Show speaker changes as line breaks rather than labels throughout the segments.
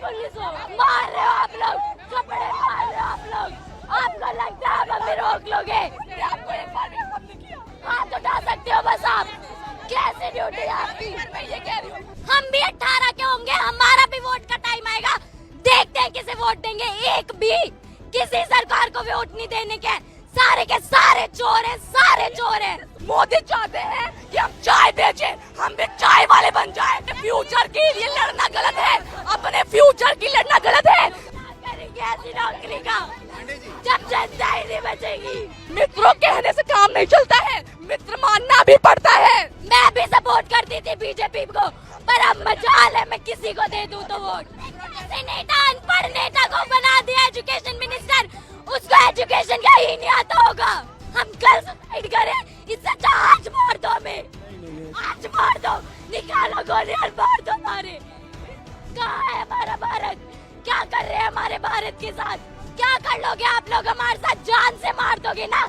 Police हो, मार रहे हो आप लोग, कपड़े मार रहे हो आप लोग। आपको लगता है आप हमें रोक लोगे? आपको एक बार भी हमने किया, हाथ उठा सकते हो बस आप। कैसे ड्यूटी है आपकी? मैं ये कह रही हूँ, हम भी 18 के होंगे, हमारा भी वोट का टाइम आएगा। देखते हैं किसे वोट देंगे। एक भी किसी सरकार को वोट नहीं देने के, सारे के सारे चोर हैं, सारे चोर हैं। मोदी चाहते हैं कि हम चाय बेचें, हम भी चाय वाले बन जाएं। फ्यूचर के लिए लड़ना गलत है, अपने फ्यूचर की लड़ना गलत है। करेंगे ऐसी नौकरी का जब जनता ही नहीं बचेगी। मित्रों कहने से काम नहीं चलता है, मित्र मानना भी पड़ता है। मैं भी सपोर्ट करती थी बीजेपी को, पर अब मजाल है मैं किसी को दे दूं तो वोट। ऐसे नेता, अनपढ़ नेता को बना दिया एजुकेशन मिनिस्टर, उसको एजुकेशन का ही नहीं आता होगा। हम कल सुसाइड करें, इससे अच्छा आज मार दो हमें, आज मार दो, निकालो गोली और मार दो हमारे। कहाँ है हमारा भारत? क्या कर रहे हैं हमारे भारत के साथ? क्या कर लोगे आप लोग हमारे साथ? जान से मार दोगे ना?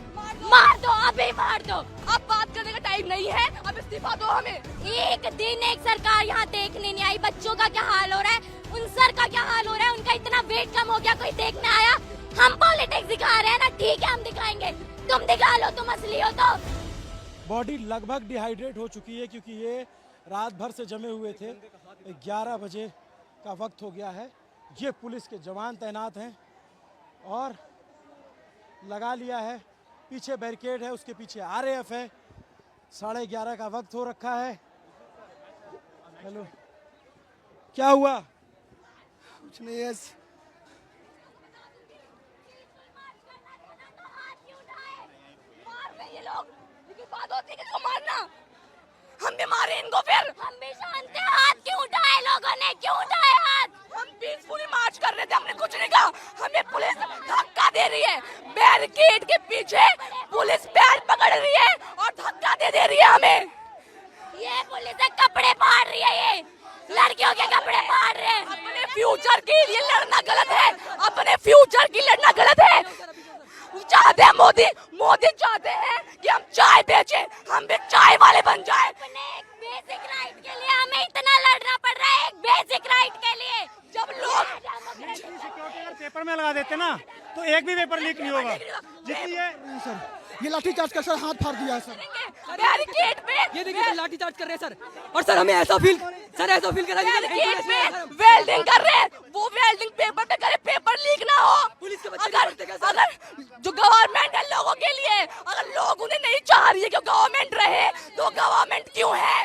मार दो, अभी मार दो। अब बात करने का टाइम नहीं है, अब इस्तीफा दो हमें। एक दिन एक सरकार यहाँ देखने नहीं आई। बच्चों का क्या हाल हो रहा है, उन सर का क्या हाल हो रहा है, उनका इतना वेट कम हो गया, कोई देखने आया? हम पॉलिटिक्स दिखा रहे हैं ना, ठीक है हम दिखाएंगे, तुम दिखा लो, तुम असली हो तो।
बॉडी लगभग डिहाइड्रेट हो चुकी है क्योंकि ये रात भर से जमे हुए थे। 11 बजे का वक्त हो गया है। ये पुलिस के जवान तैनात हैं और लगा लिया है, पीछे बैरिकेड है, उसके पीछे आरएएफ है। 11:30 का वक्त हो रखा है। हेलो, क्या हुआ?
कुछ नहीं है।
ये लोग, लेकिन बात होती है कि इसको मारना, हम भी मारे इनको फिर। हम भी जानते हैं हाथ क्यों उठाए लोगों ने, क्यों उठाए हाथ? हम पीसफुली मार्च कर रहे थे, हमने कुछ नहीं कहा, हमें पुलिस धक्का दे रही है। बैरिकेड के पीछे पुलिस पैर पकड़ रही है और धक्का दे रही है हमें। ये पुलिस कपड़े फाड़ रही है, ये लड़कियों के कपड़े फाड़ रहे हैं। अपने फ्यूचर के लिए लड़ना गलत है, अपने फ्यूचर की लड़ना गलत है। चाहते हैं मोदी चाहते हैं कि हम चाय बेचें, हम भी चाय वाले बन जाएं। अपने एक बेसिक राइट के लिए हमें इतना लड़ना पड़ रहा है, एक बेसिक राइट के लिए। जब लोग
सिक्योरिटी अगर पेपर में लगा देते ना तो एक भी पेपर लीक नहीं होगा। जितनी
ये लाठीचार्ज कर सर, हाथ फाड़ दिया है सर।
बैरिकेड पे
ये देखिए लाठीचार्ज कर रहे हैं सर। और सर हमें ऐसा फील करा
बैरिकेड पे वेल्डिंग कर रहे हैं, वो वेल्डिंग पेपर पे करे, पेपर लीक ना हो।
पुलिस के बच्चे
अगर जो गवर्नमेंट है लोगों के लिए, अगर लोग उन्हें नहीं चाह रही है कि गवर्नमेंट रहे, तो गवर्नमेंट क्यों है?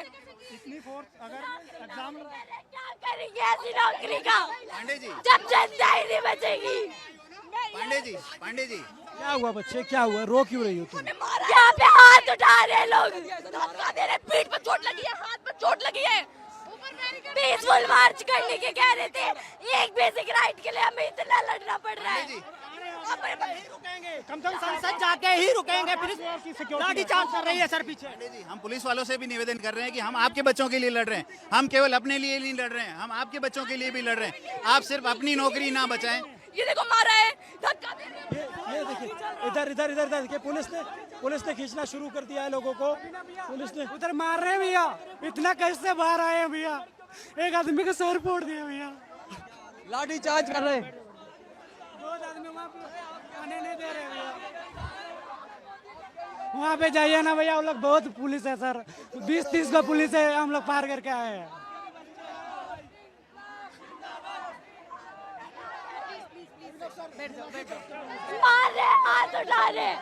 इतनी फोर्स अगर एग्जाम
क्या करेंगे ऐसी नौकरी का
पांडे जी,
जब जनता ही नहीं बचेगी?
पांडे जी
क्या हुआ बच्चे, क्या हुआ? रो क्यों रही हो तुम?
यहाँ पे हाथ उठा रहे हैं लोग, धक्का दे रहे हैं, पीठ पे चोट लगी है, हाथ पे चोट लगी है। पीसफुल मार्च करने के कह रहे थे, एक बेसिक राइट के लिए हमें इतना लड़ना पड़ रहा है।
कम से कम संसद जाके ही रुकेंगे। लाठीचार्ज कर रही है सर पीछे।
पांडे जी, हम पुलिस वालों से भी निवेदन कर रहे हैं कि हम आपके बच्चों के लिए लड़ रहे हैं, हम केवल अपने लिए नहीं लड़ रहे हैं, हम आपके बच्चों के लिए भी लड़ रहे हैं। आप सिर्फ अपनी नौकरी ना बचाएं।
ये देखो मारा है, धक्का दे रहे हैं।
ये देखिए, इधर देखिए, पुलिस ने खींचना शुरू कर दिया है लोगों को। पुलिस ने
उधर मार रहे हैं भैया, इतना कैसे बाहर आए हैं भैया? एक आदमी का सर फोड़ दिया भैया,
लाठीचार्ज कर रहे हैं।
2 आदमी वहाँ पे आने नहीं दे रहे भैया। वहाँ पे जाइए ना भैया, हम लोग बहुत पुलिस है सर, 20-30 का पुलिस है, हम लोग पार करके आए हैं।
मार रहे हैं, हाथ उठा रहे हैं।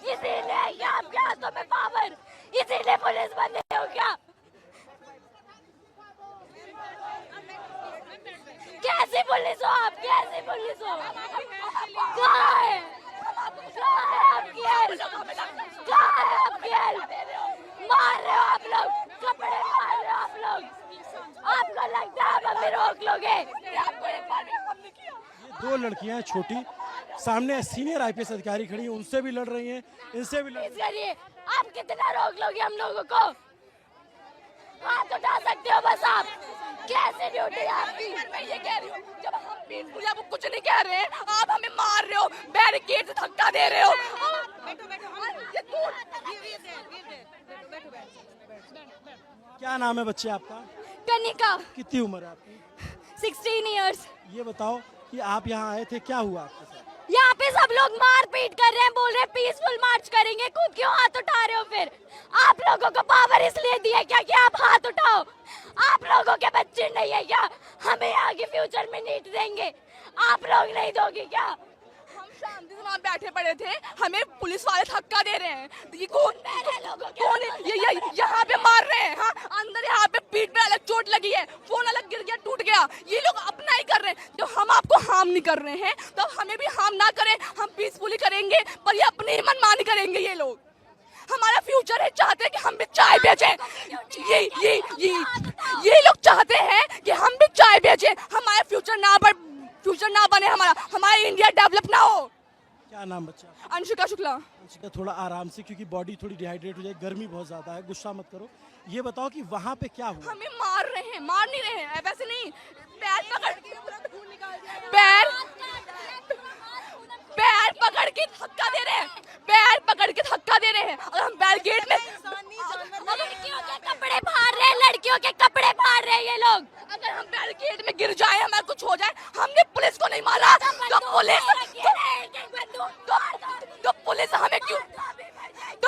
इसीलिए ये आपके हाथों में पावर, इसीलिए पुलिस बने हो क्या? कैसी पुलिस हो आप, कैसी पुलिस हो? कहाँ है आपकी हेल्प? कहाँ है आपकी हेल्प? मार रहे हो आप लोग, कपड़े मार रहे हो आप लोग। आपको लगता है आप हमें रोक लोगे? आपको एक बार भी हमने किया।
2 लड़कियां हैं छोटी, सामने सीनियर आईपीएस अधिकारी खड़ी हैं, उनसे भी लड़ रही हैं, इनसे भी लड़ रही हैं।
करिए, आप कितना रोक लोगे हम लोगों को? हाथ उठा सकते हो बस आप। कैसे ड्यूटी है आपकी? मैं ये कह रही हूँ, जब हम पीसफुली आपको कुछ नहीं कह रहे हैं, आप हमें मार रहे हो, बैरिकेड से धक्का दे रहे हो।
क्या नाम है बच्चे आपका?
कनिका,
कितनी उम्र है आपकी?
16 years।
ये बताओ कि आप यहाँ आए थे, क्या हुआ आपके साथ?
यहाँ पे सब लोग मार पीट कर रहे हैं, बोल रहे हैं पीसफुल मार्च करेंगे, खुद क्यों हाथ उठा रहे हो? फिर आप लोगों को पावर इसलिए दी है क्या कि आप हाथ उठाओ? आप लोगों के बच्चे नहीं है क्या? हमें आगे फ्यूचर में नीट देंगे, आप लोग नहीं दोगे क्या?
हम शांति से वहाँ बैठे पड़े थे, हमें पुलिस वाले धक्का दे रहे हैं। ये कौन कौन है? ये यहाँ पे मार रहे हैं। हाँ, अंदर यहाँ पे पीठ पे अलग चोट लगी है, फोन अलग गिर गया, टूट गया। ये लोग अपना ही कर रहे हैं। जब हम आपको हार्म नहीं कर रहे हैं तो हमें भी हार्म ना करें, हम पीसफुली करेंगे, पर ये अपनी ही मनमानी करेंगे। ये लोग हमारा फ्यूचर है, चाहते हैं कि हम भी चाय बेचें। ये लोग चाहते हैं कि हम भी चाय बेचें, हमारा फ्यूचर ना बने, हमारा इंडिया डेवलप ना हो।
क्या नाम बच्चा?
अंशिका शुक्ला।
अंशिका, थोड़ा आराम से, क्योंकि बॉडी थोड़ी डिहाइड्रेट हो जाए, गर्मी बहुत ज्यादा है, गुस्सा मत करो। ये बताओ कि वहाँ पे क्या हुआ?
हमें मार रहे हैं, मार नहीं रहे हैं, वैसे नहीं, पैर पकड़ के धक्का दे रहे हैं, पैर पकड़ के धक्का दे रहे हैं। और हम बैरिकेड में
लड़कियों के कपड़े फाड़ रहे हैं, लड़कियों के कपड़े फाड़ रहे हैं ये लोग।
अगर हम बैरिकेड में गिर जाए, हमारा कुछ हो जाए, हमने पुलिस को नहीं मारा तो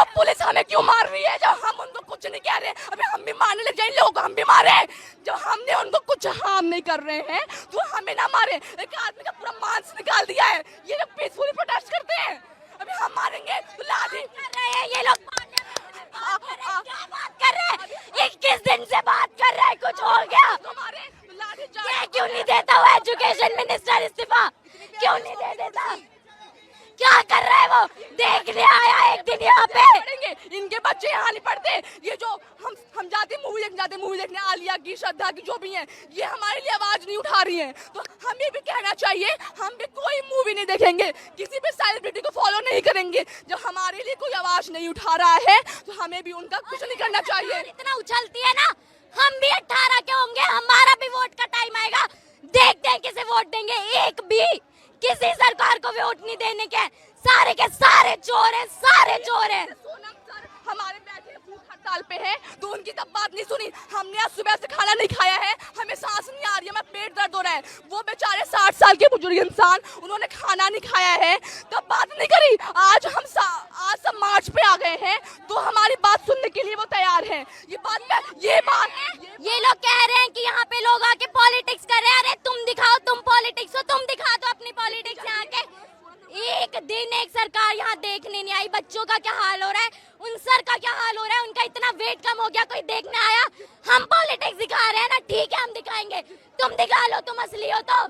पुलिस हमें क्यों मार रही है? जब हम उनको कुछ नहीं कह रहे हैं, अभी हम भी मारने लग जाए, लोग हम भी मारे। जब हमने उनको कुछ हार्म नहीं कर रहे हैं तो हमें ना मारे। एक आदमी का पूरा मांस निकाल दिया है, ये लोग पीसफुली प्रोटेस्ट करते हैं, अभी हम मारेंगे तो लाठी
कर रहे हैं ये लोग। क्या बात कर रहे हैं? 21 दिन से बात कर रहे हैं, कुछ हो गया? ये क्यों नहीं देता वो एजुकेशन मिनिस्टर इस्तीफा? क्यों नहीं दे देता? क्या कर रहा है वो? देखने आया एक दिन यहाँ पे।
पढ़ेंगे, इनके बच्चे यहाँ नहीं पढ़ते। ये जो हम जाते मूवी देखने आलिया की, श्रद्धा की, जो भी हैं, ये हमारे लिए आवाज नहीं उठा रही हैं। तो हमें भी कहना चाहिए, हम भी कोई मूवी नहीं देखेंगे, किसी भी सेलिब्रिटी को फॉलो नहीं करेंगे। जब हमारे लिए कोई आवाज नहीं उठा रहा है तो हमें भी उनका कुछ नहीं करना चाहिए।
इतना उछलती है ना, हम भी 18 के होंगे, हमारा भी वोट का टाइम आएगा, देखते हैं किसे वोट देंगे। एक भी किसी सरकार को वोट नहीं देने के, सारे के सारे चोर हैं, सारे चोर हैं।
सोनम सर हमारे बैठे भूख हड़ताल पे है तो उनकी तब बात नहीं सुनी। हमने आज सुबह से खाना नहीं खाया है, हमें सांस नहीं आ रही है, हमें पेट दर्द हो रहा है। वो बेचारे 60 साल के बुजुर्ग इंसान, उन्होंने खाना नहीं खाया है, तब बात नहीं करी। आज सब मार्च पे आ गए हैं तो हमारी बात सुनने के लिए वो तैयार हैं।
ये लोग कह रहे हैं कि यहाँ पे लोग आके पॉलिटिक्स कर रहे हैं। अरे तुम दिखाओ, तुम पॉलिटिक्स हो, तुम दिखा दो अपनी पॉलिटिक्स यहाँ के। एक दिन एक सरकार यहाँ देखने नहीं आई। बच्चों का क्या हाल हो रहा है, उन सर का क्या हाल हो रहा है, उनका इतना वेट कम हो गया, कोई देखने आया? हम पॉलिटिक्स दिखा रहे हैं ना, ठीक है हम दिखाएंगे, तुम दिखा लो, तुम असली हो तो।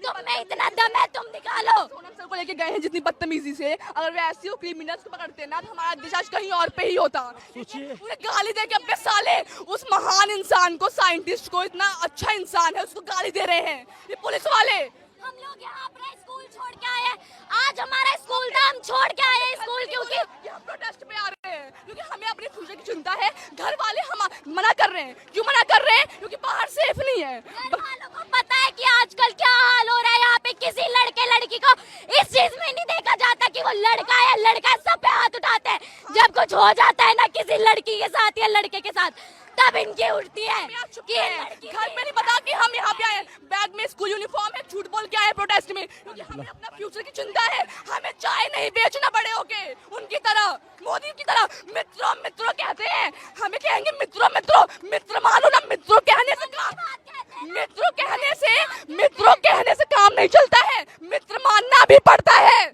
तुम में इतना दम है, तुम दिखा लो।
सोनम सर को लेके गए हैं जितनी बदतमीजी से, अगर वैसे हो क्रिमिनल्स को पकड़ते ना तो हमारा देश आज कहीं और पे ही होता। उन्हें गाली दे के अपने साले उस महान इंसान को, साइंटिस्ट को, इतना अच्छा इंसान है, उसको गाली दे रहे हैं ये पुलिस वाले।
हम लोग यहाँ अपना स्कूल छोड़ के आए हैं, आज हमारा स्कूल था, हम छोड़ के आए हैं स्कूल क्योंकि
हम प्रोटेस्ट पे आ रहे हैं, क्योंकि हमें अपने फ्यूचर की चिंता है। घर वाले हम मना कर रहे हैं, क्यों मना कर रहे हैं? क्योंकि बाहर सेफ नहीं है।
घर वालों को पता है कि आजकल क्या हाल हो रहा है यहाँ पे। किसी लड़के लड़की को इस चीज में नहीं देखा जाता कि वो लड़का है, लड़का सब पे हाथ उठाते हैं। जब कुछ हो जाता है ना किसी लड़की के साथ या लड़के के साथ, तब इनकी उठती है कि
घर पे नहीं पता कि हम यहाँ पे आए। बैग में स्कूल यूनिफॉर्म है, झूठ बोल के आए प्रोटेस्ट में, क्योंकि हमें अपना फ्यूचर की चिंता है। हमें चाय नहीं बेचना बड़े होके उनकी तरह, मोदी की तरह। मित्रों मित्रों कहते हैं, हमें कहेंगे मित्रों मित्रों, मित्र मानो ना। मित्रों कहने से काम नहीं चलता है, मित्र मानना भी पड़ता है।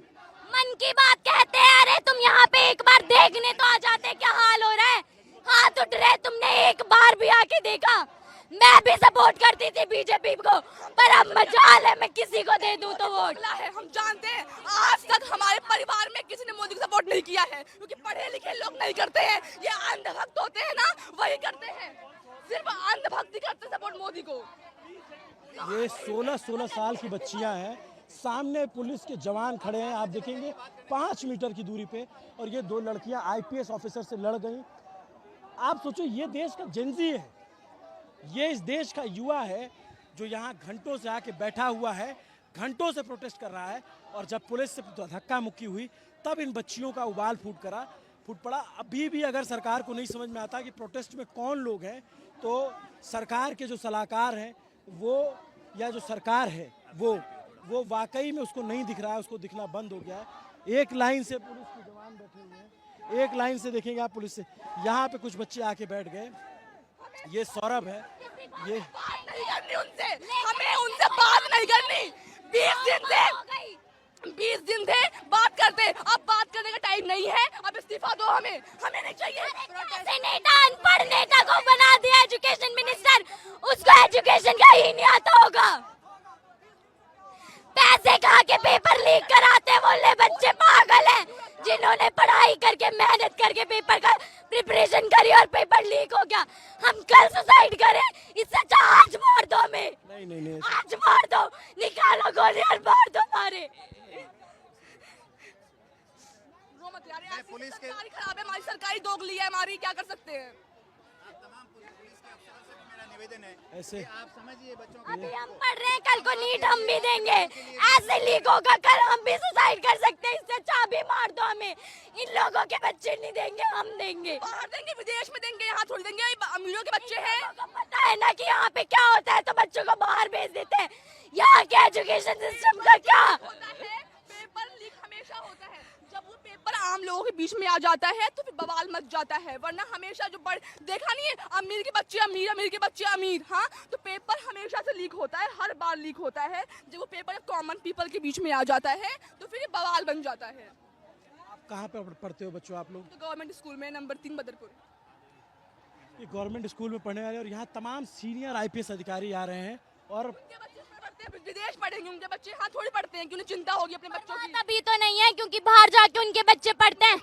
मन की बात कहते हैं। अरे तुम यहाँ पे एक बार देखने तो आ जाते, क्या हाल हो रहा है। हाथ उठ रहे, तुमने एक बार भी आके देखा? मैं भी सपोर्ट करती थी बीजेपी को, पर अब मजाल है मैं किसी को दे दूं तो वोट।
हम जानते हैं आज तक हमारे परिवार में किसी ने मोदी को सपोर्ट नहीं किया है, क्योंकि पढ़े लिखे लोग नहीं करते हैं। ये अंधभक्त होते हैं ना, वही करते हैं, सिर्फ अंधभक्ति करते हैं सपोर्ट मोदी को।
ये 16 साल की बच्चियां हैं, सामने पुलिस के जवान खड़े हैं, आप देखेंगे 5 मीटर की दूरी पे, और ये 2 लड़कियां IPS ऑफिसर से लड़ गई। आप सोचो, ये देश का जेनजी है, ये इस देश का युवा है जो यहाँ घंटों से आके बैठा हुआ है, घंटों से प्रोटेस्ट कर रहा है। और जब पुलिस से धक्का मुक्की हुई तब इन बच्चियों का उबाल फूट पड़ा। अभी भी अगर सरकार को नहीं समझ में आता कि प्रोटेस्ट में कौन लोग हैं, तो सरकार के जो सलाहकार हैं वो या जो सरकार है वो वाकई में उसको नहीं दिख रहा है, उसको दिखना बंद हो गया है। एक लाइन से पुलिस के जवान बैठे हुए हैं, एक लाइन से देखेंगे आप पुलिस से। यहाँ पे कुछ बच्चे आके बैठ गए। ये सौरभ है, ये
बात नहीं करनी उनसे, हमें उनसे बात नहीं करनी। 20 दिन से बात करते, अब बात करने का टाइम नहीं है, अब इस्तीफा दो हमें नहीं चाहिए।
ऐसे नेता अनपढ़ नेता को बना दिया एजुकेशन मिनिस्टर, उसको एजुकेशन का ही नहीं आता होगा। पैसे खा के पेपर लीक कराते बोले बच्चे पागल हैं, जिन्होंने पढ़ाई करके मेहनत करके पेपर का प्रिपरेशन करी और पेपर लीक हो गया। हम कल सुसाइड करें, इससे अच्छा आज मार दो हमें।
नहीं
आज मार दो, निकालो गोली और मार दो मारे।
रो मत यार, ऐसी सरकारी खराब है हमारी, सरकारी दोगली है हमारी, क्या कर सकते हैं।
तमाम पुलिस के अफसरों से भी मेरा निवेदन है
ऐसे
कि आप समझिए बच्चों को।
अभी हम पढ़ रहे हैं, कल को नीट हम भी देंगे, ऐसे लीक होगा कल हम भी सुसाइड कर सकते हैं। इससे अच्छा अभी मार दो हमें। इन लोगों के बच्चे नहीं देंगे, हम देंगे।
बाहर देंगे, विदेश में देंगे, यहाँ थोड़ी देंगे। अमीरों के बच्चे हैं,
लोगों को पता है ना कि यहाँ पे क्या होता है, तो बच्चों को बाहर भेज देते हैं। यहाँ के एजुकेशन सिस्टम का क्या
होता है, पेपर लीक हमेशा होता है। जब वो पेपर आम लोगों के बीच में आ जाता है तो फिर बवाल मच जाता है, वरना हमेशा जो देखा नहीं है, अमीर के बच्चे अमीर, अमीर के बच्चे अमीर। हाँ, तो पेपर हमेशा से लीक होता है, हर बार लीक होता है। जब वो पेपर कॉमन पीपल के बीच में आ जाता है तो फिर ये बवाल बन जाता है।
आप कहाँ पे पढ़ते हो बच्चों आप लोग?
तो गवर्नमेंट स्कूल में नंबर 3 बदरपुर।
ये गवर्नमेंट स्कूल में पढ़ने वाले और यहाँ तमाम सीनियर IPS अधिकारी आ रहे हैं और
उनके बच्चे पढ़ते हैं, विदेश पढ़ेंगे उनके बच्चे, हाँ थोड़ी पढ़ते हैं कि उन्हें चिंता होगी अपने बच्चों की।
तभी तो नहीं है, क्योंकि बाहर जाके उनके बच्चे पढ़ते हैं।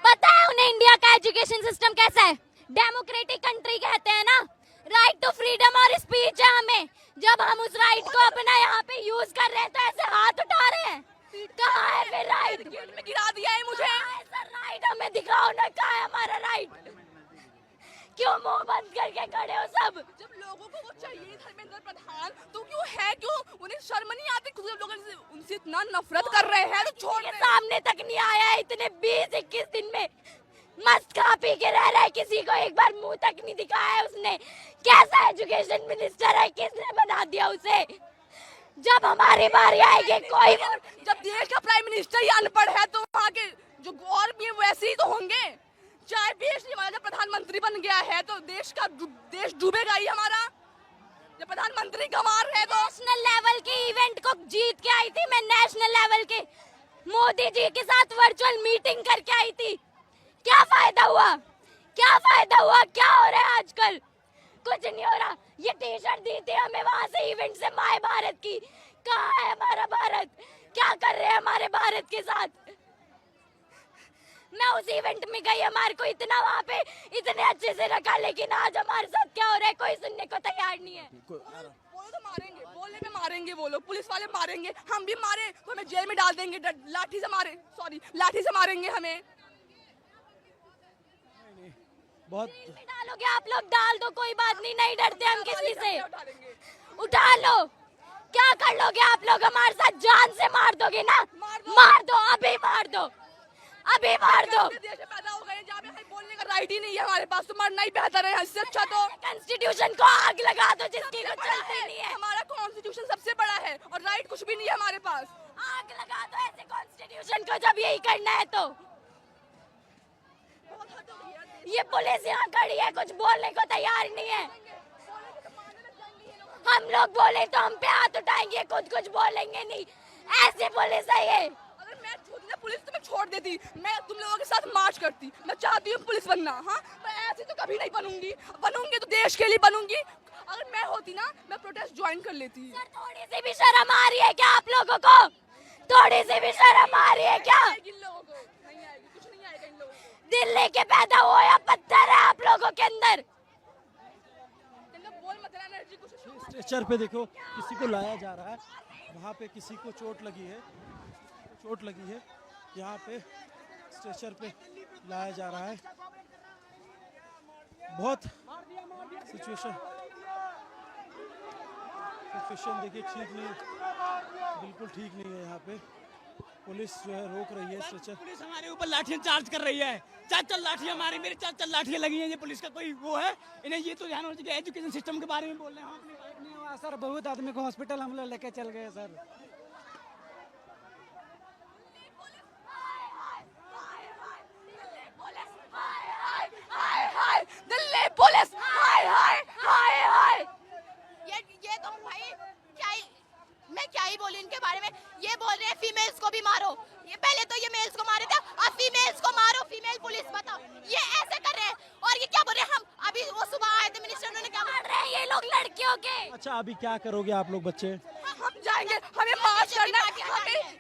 पता है उन्हें इंडिया का एजुकेशन सिस्टम कैसा है? डेमोक्रेटिक कंट्री कहते हैं ना। राइट टू फ्रीडम और स्पीच है हमें। जब हम उस राइट को अपना यहाँ पे यूज कर रहे हैं तो ऐसे हाथ उठा रहे हैं। कहाँ है फिर राइट?
गेट में गिरा दिया है मुझे।
राइट हमें दिखाओ ना, कहाँ है हमारा राइट? क्यों मुंह बंद करके खड़े हो सब?
जब लोगों को वो चाहिए धर्मेंद्र प्रधान, तो क्यों है, क्यों उन्हें शर्म नहीं आती? खुद लोग उनसे इतना नफरत कर रहे हैं तो छोड़
के सामने तक नहीं आया है इतने 20-21 दिन में। मस्त खा पी के रह रहा है, किसी को एक बार मुंह तक नहीं दिखाया है उसने। कैसा एजुकेशन मिनिस्टर है, किसने बना दिया उसे? जब हमारी बारी आएगी कोई,
जब देश का प्राइम मिनिस्टर ही अनपढ़ है तो वहाँ के जो और भी वैसे ही तो होंगे। चाय बेचने वाला जब प्रधानमंत्री बन गया है तो देश डूबेगा ही हमारा। जब प्रधानमंत्री गंवार है तो
नेशनल लेवल के इवेंट को जीत के आई थी मैं, नेशनल लेवल के मोदी जी के साथ वर्चुअल मीटिंग करके आई थी। क्या फायदा हुआ? क्या फायदा हुआ? क्या हो रहा है आजकल? कुछ नहीं हो रहा। ये टी-शर्ट दी थी हमें वहां से इवेंट से, माय भारत की। कहाँ है हमारा भारत? क्या कर रहे हैं हमारे भारत के साथ? मैं उस इवेंट में गई, हमारे को इतना वहाँ पे इतने अच्छे से रखा, लेकिन आज हमारे साथ क्या हो रहा है कोई सुनने को तैयार नहीं है।
बोलो तो मारेंगे, बोलने में मारेंगे, बोलो पुलिस वाले मारेंगे, हम भी मारे तो हमें जेल में डाल देंगे, लाठी से मारेंगे हमें।
बहुत
डालोगे आप लोग, डाल दो, कोई बात नहीं, नहीं डरते हम किसी से। उठा लो, क्या कर लोगे आप लोग हमारे साथ? जान से मार दोगे ना? मार दो, अभी मार दो, अभी मार दो।
देश में पैदा हो गए जहाँ पे बोलने का राइट ही नहीं है हमारे पास, तो मरना ही बेहतर है। इससे अच्छा तो
कॉन्स्टिट्यूशन को आग लगा दो, जिसकी कुछ चलती नहीं है।
हमारा कॉन्स्टिट्यूशन सबसे बड़ा है और राइट कुछ भी नहीं है हमारे पास।
आग लगा दो ऐसे कॉन्स्टिट्यूशन को, जब यही करना है तो। ये पुलिस यहाँ खड़ी है, कुछ बोलने को तैयार नहीं है। हम लोग बोले तो हम पे हाथ उठाएंगे, खुद कुछ बोलेंगे नहीं। ऐसे पुलिस है ये।
अगर मैं पुलिस तो मैं छोड़ देती, मैं तुम लोगों के साथ मार्च करती। मैं चाहती हूँ पुलिस बनना, हाँ, मैं ऐसी तो कभी नहीं बनूंगी तो देश के लिए बनूंगी। अगर मैं होती ना, मैं प्रोटेस्ट ज्वाइन कर लेती।
सर थोड़ी सी भी शर्म आ रही है क्या आप लोगों को? थोड़ी सी भी शर्म आ रही है क्या?
इन लोगों को नहीं आएगी, कुछ नहीं आएगा इन लोगों को।
दिल लेके पैदा हो या पत्थर है आप लोगों के अंदर?
बोल मत एनर्जी कुछ।
स्ट्रेचर पे देखो किसी को लाया जा रहा है, वहाँ पे किसी को चोट लगी है, यहाँ पे स्ट्रेचर पे लाया जा रहा है। बहुत सिचुएशन देखिए ठीक नहीं, बिल्कुल ठीक नहीं है। यहाँ पे पुलिस जो है रोक रही है स्ट्रेचर।
पुलिस हमारे ऊपर लाठियां चार्ज कर रही है। 4 लाठियां मारी, मेरे 4 लाठियां लगी हैं। ये पुलिस का कोई वो है? इन्हें ये तो ध्यान होना चाहिए। एजुकेशन सिस्टम के बारे में बोल रहे हैं हम अपने
नहीं हुआ सर, बहुत आदमी को हॉस्पिटल हम लोग लेके चल गए सर।
दिल्ली पुलिस हाय हाय हाय हाय। ये तो भाई मैं क्या ही बोलूं इनके बारे में। ये बोल रहे हैं फीमेल्स को भी मारो, ये पहले तो ये मेल्स को मारे थे, अब फीमेल्स को मारो, फीमेल पुलिस बताओ। ये ऐसे कर रहे हैं। और ये क्या बोल रहे हैं, हम अभी वो सुबह आए थे मिनिस्टर, उन्होंने क्या मार रहे हैं ये लोग लड़कियों के।
अच्छा, अभी क्या करोगे आप लोग बच्चे?
हम जाएंगे, हमें मार्च करना है।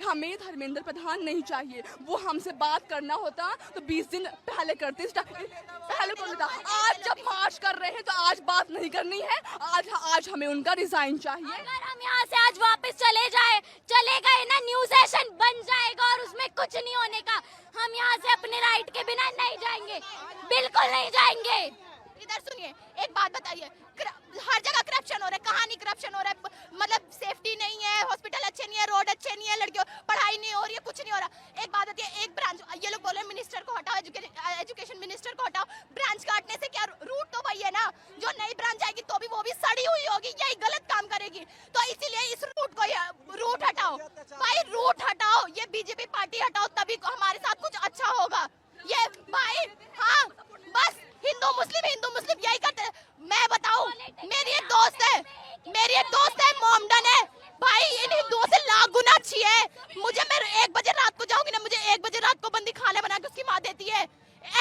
हमें धर्मेंद्र प्रधान नहीं चाहिए। वो हमसे बात करना होता तो 20 दिन पहले करते, पहले बोल देता। आज जब मार्च कर रहे हैं तो आज बात नहीं करनी है। आज हमें उनका रिजाइन चाहिए।
अगर हम यहाँ से आज वापस चले गए ना, न्यू सेशन बन जाएगा और उसमें कुछ नहीं होने का। हम यहाँ से अपने राइट के बिना नहीं जाएंगे, बिल्कुल नहीं जाएंगे।
इधर सुनिए, एक बात बताइए, हर जगह करप्शन हो रहा है, कहाँ नहीं करप्शन हो रहा है? मतलब सेफ्टी नहीं है, हॉस्पिटल अच्छे नहीं है, रोड अच्छे नहीं है, लड़कियों पढ़ाई नहीं हो रही है, कुछ नहीं हो रहा। एक बात होती है, एक ब्रांच, ये लोग बोल रहे हैं मिनिस्टर को हटाओ, एजुकेशन मिनिस्टर को हटाओ। ब्रांच काटने से क्या, रूट तो वही है ना। जो नई ब्रांच आएगी तो भी वो भी सड़ी हुई होगी, यही गलत काम करेगी। तो इसीलिए इस रूट हटाओ भाई, रूट हटाओ, ये बीजेपी पार्टी हटाओ, तभी हमारे साथ कुछ अच्छा होगा। ये भाई हाँ, बस हिंदू मुस्लिम यही करते। मैं बताऊं, मेरी एक दोस्त है मोमडन है भाई, इन हिंदुओं से लाख गुना अच्छी है। मुझे, मैं 1 बजे रात को जाऊंगी ना, मुझे 1 बजे रात को बंदी खाना बना के उसकी माँ देती है।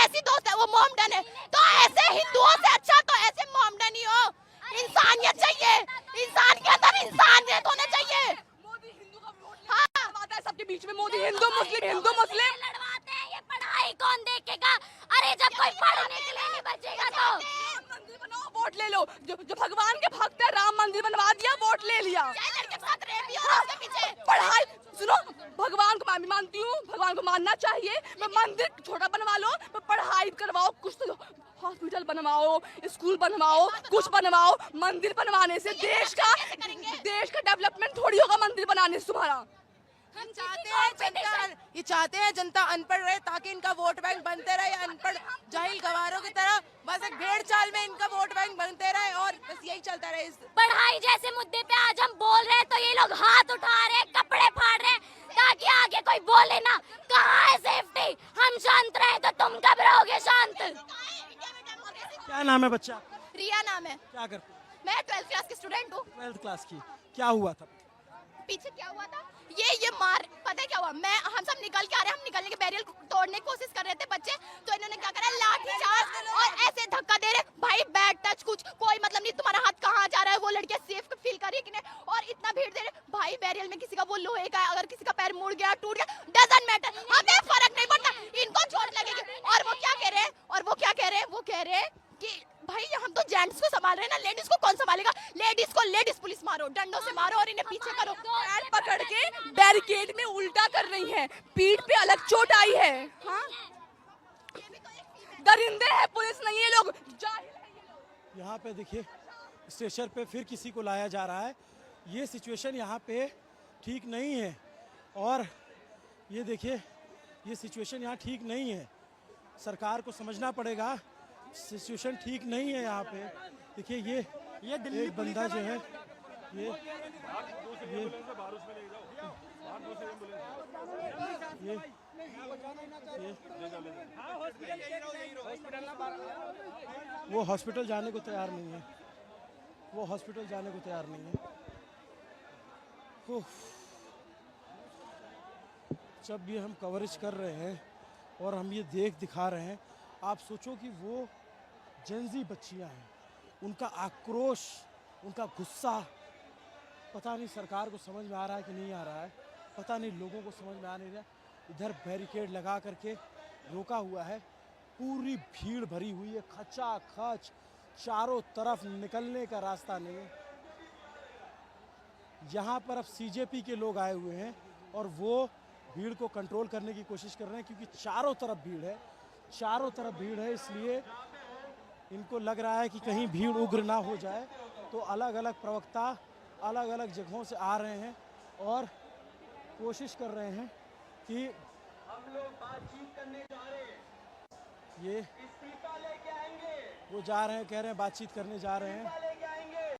ऐसी दोस्त है वो, मोमडन है। तो ऐसे हिंदुओं से अच्छा तो ऐसे मोमडन ही हो। इंसानियत चाहिए, इंसान के अंदर इंसानियत होना चाहिए। मोदी हिंदू का वोट लड़वाता है सबके बीच में, मोदी हिंदू मुस्लिम
लड़वाते हैं। ये पढ़ाई कौन देखेगा? अरे जब कोई पढ़ने के लिए नहीं बचेगा तो
मंदिर बनाओ, वोट ले लो। जो भगवान के भक्त है, राम मंदिर बनवा दिया, वोट ले लिया। पढ़ाई सुनो, भगवान को मैं भी मानती हूँ, भगवान को मानना चाहिए। मंदिर छोटा बनवा लो, पढ़ाई करवाओ, कुछ तो हॉस्पिटल बनवाओ, स्कूल बनवाओ, कुछ बनवाओ। मंदिर बनवाने से देश का डेवलपमेंट थोड़ी होगा मंदिर बनाने से तुम्हारा।
हम चाहते हैं जनता अनपढ़ रहे, ताकि इनका वोट बैंक बनते रहे। अनपढ़ जाहिल गवारों की तरह बस एक भेड़ चाल में इनका वोट बैंक बनते रहे और बस यही चलता रहे।
पढ़ाई जैसे मुद्दे पे आज हम बोल रहे हैं तो ये लोग हाथ उठा रहे हैं, कपड़े फाड़ रहे हैं, ताकि आगे कोई बोले ना। कहाँ है सेफ्टी? हम शांत रहे तो तुम कब रहोगे शांत?
क्या नाम है बच्चा?
रिया नाम है।
क्या करते?
मैं 12th क्लास की स्टूडेंट हूँ।
12th क्लास की। क्या हुआ था
पीछे? क्या हुआ था, ये मार, पता है क्या हुआ? हम सब निकल के आ रहे हैं, हम निकलने के बैरियर तोड़ने की कोशिश कर रहे थे बच्चे, तो इन्होंने क्या करा, लाठी चार्ज और ऐसे धक्का दे रहे। भाई बैड टच, कुछ कोई मतलब नहीं, तुम्हारा हाथ कहाँ जा रहा है? वो लड़कियां सेफ फील कर रही है कि नहीं? और इतना भीड़ दे रहे भाई, बैरियर में किसी का वो लोहे का, अगर किसी का पैर मुड़ गया, टूट गया, डजंट मैटर, हमें फर्क नहीं पड़ता, इनको चोट लगेगी। और वो क्या कह रहे हैं, वो कह रहे हैं कि भाई हम तो जेंट्स को संभाल रहे हैं ना, लेडीज को कौन संभालेगा? लेडीज पुलिस मारो, डंडों से मारो और इन्हें पीछे करो। पैर पकड़ के बैरिकेड में उल्टा कर रही हैं, पीठ पे अलग चोट आई है। हाँ, दरिंदे हैं, पुलिस नहीं है, लोग जाहिल हैं।
यहाँ पे देखिए, स्टेशन पे फिर किसी को लाया जा रहा है। ये सिचुएशन यहाँ पे ठीक नहीं है, और ये देखिए, ये सिचुएशन यहाँ ठीक नहीं है। सरकार को समझना पड़ेगा, सिचुएशन ठीक नहीं है यहाँ पे। देखिए ये दिल्ली एक बंदा जो है, ये वो हॉस्पिटल जाने को तैयार नहीं है, वो हॉस्पिटल जाने को तैयार नहीं है। जब भी हम कवरेज कर रहे हैं और हम ये दिखा रहे हैं, आप सोचो कि वो जेंजी बच्चियां हैं, उनका आक्रोश, उनका गुस्सा, पता नहीं सरकार को समझ में आ रहा है कि नहीं आ रहा है, पता नहीं लोगों को समझ में आ नहीं रहा। इधर बैरिकेड लगा करके रोका हुआ है, पूरी भीड़ भरी हुई है, खचाखच, चारों तरफ निकलने का रास्ता नहीं है। यहाँ पर अब सीजेपी के लोग आए हुए हैं और वो भीड़ को कंट्रोल करने की कोशिश कर रहे हैं, क्योंकि चारों तरफ भीड़ है, चारों तरफ भीड़ है, इसलिए इनको लग रहा है कि कहीं भीड़ उग्र ना हो जाए। तो अलग अलग प्रवक्ता अलग अलग जगहों से आ रहे हैं और कोशिश कर रहे हैं कि हम लोग बातचीत करने जा रहे हैं। ये वो जा रहे हैं, कह रहे हैं बातचीत करने जा रहे हैं।